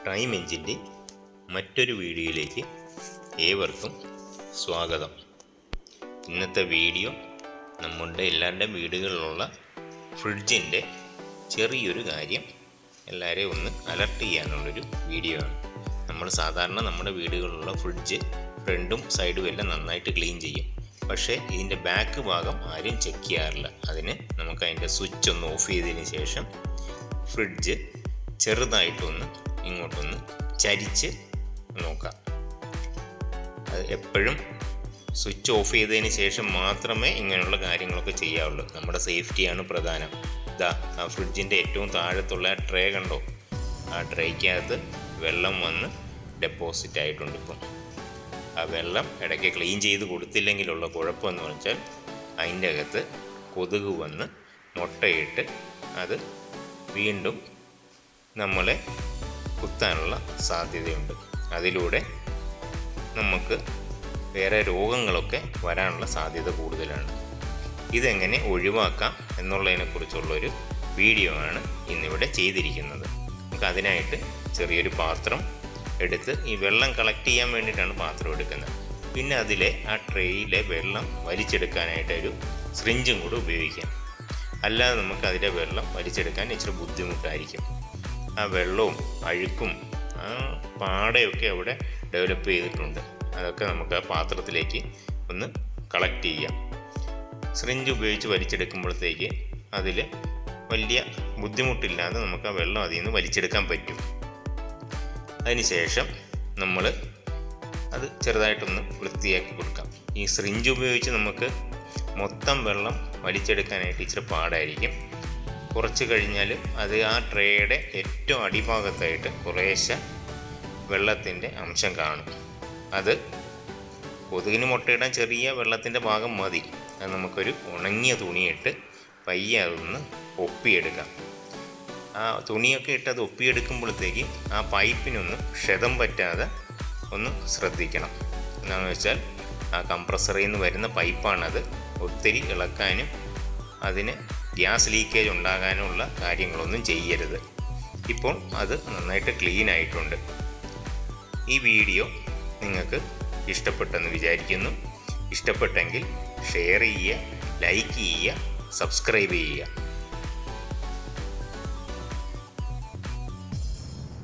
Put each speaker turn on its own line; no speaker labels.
Time എഞ്ചിൻ്റെ മറ്റൊരു വീഡിയോയിലേക്ക് ഏവർക്കും സ്വാഗതം. ഇന്നത്തെ വീഡിയോ നമ്മുടെ എല്ലാവരുടെയും വീടുകളിലുള്ള ഫ്രിഡ്ജിൻ്റെ ചെറിയൊരു കാര്യം എല്ലാവരെയും ഒന്ന് അലർട്ട് ചെയ്യാനുള്ളൊരു വീഡിയോ ആണ്. നമ്മൾ സാധാരണ നമ്മുടെ വീടുകളിലുള്ള ഫ്രിഡ്ജ് ഫ്രണ്ടും സൈഡും എല്ലാം നന്നായിട്ട് ക്ലീൻ ചെയ്യും. പക്ഷേ ഇതിൻ്റെ ബാക്ക് ഭാഗം ആരും ചെക്ക് ചെയ്യാറില്ല. അതിന് നമുക്ക് അതിൻ്റെ സ്വിച്ച് ഒന്ന് ഓഫ് ചെയ്തതിന് ശേഷം ഫ്രിഡ്ജ് ചെറുതായിട്ടൊന്ന് ഇങ്ങോട്ടൊന്ന് ചരിച്ച് നോക്കാം. അത് എപ്പോഴും സ്വിച്ച് ഓഫ് ചെയ്തതിന് ശേഷം മാത്രമേ ഇങ്ങനെയുള്ള കാര്യങ്ങളൊക്കെ ചെയ്യാവുള്ളൂ. നമ്മുടെ സേഫ്റ്റിയാണ് പ്രധാനം. ആ ഫ്രിഡ്ജിൻ്റെ ഏറ്റവും താഴത്തുള്ള ആ ട്രേ കണ്ടോ? ആ ട്രേക്കകത്ത് വെള്ളം വന്ന് ഡെപ്പോസിറ്റ് ആയിട്ടുണ്ട്. ഇപ്പം ആ വെള്ളം ഇടയ്ക്ക് ക്ലീൻ ചെയ്ത് കൊടുത്തില്ലെങ്കിലുള്ള കുഴപ്പമെന്ന് വെച്ചാൽ അതിൻ്റെ അകത്ത് കൊതുക് വന്ന് മുട്ടയിട്ട് അത് വീണ്ടും നമ്മളെ കുത്താനുള്ള സാധ്യതയുണ്ട്. അതിലൂടെ നമുക്ക് വേറെ രോഗങ്ങളൊക്കെ വരാനുള്ള സാധ്യത കൂടുതലാണ്. ഇതെങ്ങനെ ഒഴിവാക്കാം എന്നുള്ളതിനെക്കുറിച്ചുള്ളൊരു വീഡിയോ ആണ് ഇന്നിവിടെ ചെയ്തിരിക്കുന്നത്. നമുക്ക് അതിനായിട്ട് ചെറിയൊരു പാത്രം എടുത്ത് ഈ വെള്ളം കളക്ട് ചെയ്യാൻ വേണ്ടിയിട്ടാണ് പാത്രം എടുക്കുന്നത്. പിന്നെ അതിലെ ആ ട്രേയിലെ വെള്ളം വലിച്ചെടുക്കാനായിട്ട് ഒരു സിറിഞ്ചും കൂടെ ഉപയോഗിക്കാം. അല്ലാതെ നമുക്ക് അതിലെ വെള്ളം വലിച്ചെടുക്കാൻ ഇച്ചിരി ബുദ്ധിമുട്ടായിരിക്കും. ആ വെള്ളവും അഴുക്കും ആ പാടയൊക്കെ അവിടെ ഡെവലപ്പ് ചെയ്തിട്ടുണ്ട്. അതൊക്കെ നമുക്ക് ആ പാത്രത്തിലേക്ക് ഒന്ന് കളക്ട് ചെയ്യാം. സിറിഞ്ച് ഉപയോഗിച്ച് വലിച്ചെടുക്കുമ്പോഴത്തേക്ക് അതിൽ വലിയ ബുദ്ധിമുട്ടില്ലാതെ നമുക്ക് ആ വെള്ളം അതിൽ നിന്ന് വലിച്ചെടുക്കാൻ പറ്റും. അതിനുശേഷം നമ്മൾ അത് ചെറുതായിട്ടൊന്ന് വൃത്തിയാക്കി കൊടുക്കാം. ഈ സിറിഞ്ച് ഉപയോഗിച്ച് നമുക്ക് മൊത്തം വെള്ളം വലിച്ചെടുക്കാനായിട്ട് ഇച്ചിരി പാടായിരിക്കും. കുറച്ച് കഴിഞ്ഞാൽ അത് ആ ട്രേയുടെ ഏറ്റവും അടിഭാഗത്തായിട്ട് കുറേശ്ശെ വെള്ളത്തിൻ്റെ അംശം കാണും. അത് കൊതുകിന് മുട്ടയിടാൻ ചെറിയ വെള്ളത്തിൻ്റെ ഭാഗം മതി. അത് നമുക്കൊരു ഉണങ്ങിയ തുണിയിട്ട് പയ്യെ അതൊന്ന് ഒപ്പിയെടുക്കാം. ആ തുണിയൊക്കെ ഇട്ട് അത് ഒപ്പിയെടുക്കുമ്പോഴത്തേക്ക് ആ പൈപ്പിനൊന്ന് ക്ഷതം പറ്റാതെ ഒന്ന് ശ്രദ്ധിക്കണം. എന്താണെന്ന് വെച്ചാൽ ആ കംപ്രസറിൽ നിന്ന് വരുന്ന പൈപ്പാണത്. ഒത്തിരി ഇളക്കാനും അതിന് ഗ്യാസ് ലീക്കേജ് ഉണ്ടാകാനുള്ള കാര്യങ്ങളൊന്നും ചെയ്യരുത്. ഇപ്പോൾ അത് നന്നായിട്ട് ക്ലീൻ ആയിട്ടുണ്ട്. ഈ വീഡിയോ നിങ്ങൾക്ക് ഇഷ്ടപ്പെട്ടെന്ന് വിചാരിക്കുന്നു. ഇഷ്ടപ്പെട്ടെങ്കിൽ ഷെയർ ചെയ്യുക, ലൈക്ക് ചെയ്യുക, സബ്സ്ക്രൈബ് ചെയ്യുക.